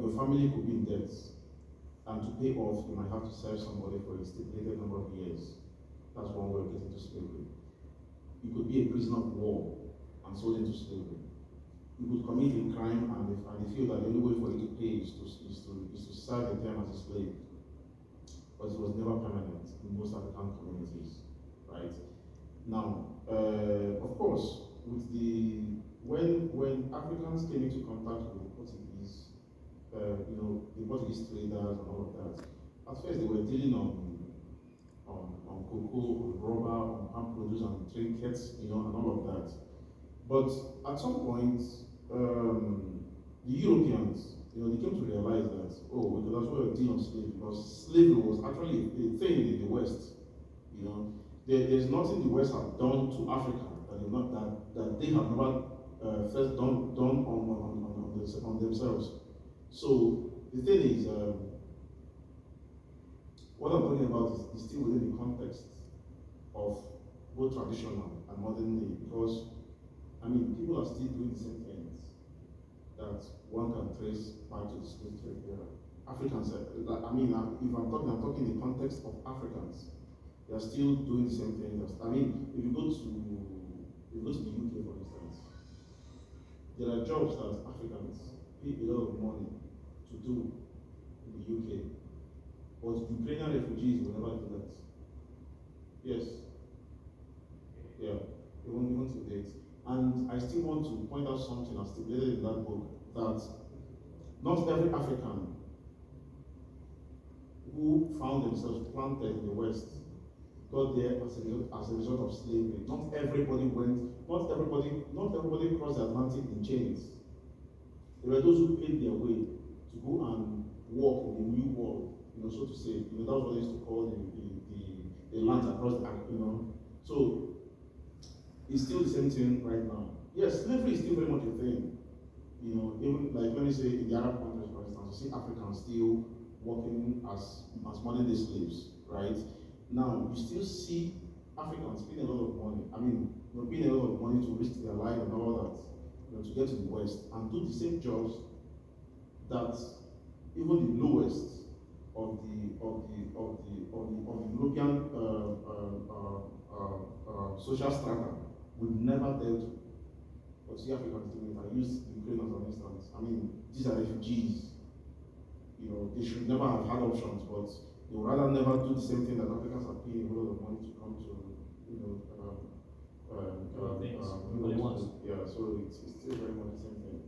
your family could be in debt, and to pay off, you might have to serve somebody for a stipulated number of years. That's one way of getting to slavery. You could be a prisoner of war and sold into slavery. You could commit a crime and they feel that the only way for you to pay is to serve the term as a slave. But it was never permanent in most African communities, right? Now, of course, when Africans came into contact with the Portuguese, the Portuguese traders and all of that, at first they were dealing on cocoa, on rubber, on palm produce, and trinkets, and all of that. But at some point, the Europeans, they came to realize that, we could as well deal on slavery, because slavery was actually a thing in the West. There's nothing the West have done to Africa that they have never first done on themselves. So the thing is, what I'm talking about is still within the context of both traditional and modern day, because people are still doing the same things that one can trace back to the slave trade era. Africans, if I'm talking in the context of Africans, they are still doing the same thing. If you go to the UK, for instance, there are jobs that Africans pay a lot of money to do in the UK, but Ukrainian refugees will never do that. Yes. Yeah, even to date. And I still want to point out something as stipulated in that book, that not every African who found themselves planted in the West got there as a result of slavery. Not everybody crossed the Atlantic in chains. There were those who paid their way to go and walk in the new world, so to say. That was what they used to call the lands across the, So it's still the same thing right now. Yes, slavery is still very much a thing. Even like, let me say, in the Arab countries, for instance, you see Africans still working as modern day slaves, right? Now, you still see Africans paying a lot of money. Paying a lot of money to risk their life and all that, to get to the West and do the same jobs that even the lowest of the European social strata would never dealt with. But see, Africans doing it. I use Ukraine as an instance. These are refugees. They should never have had options, but they would rather never do the same thing that Africans are paying a lot of money to come to, yeah, yeah, so it's still very much the same thing.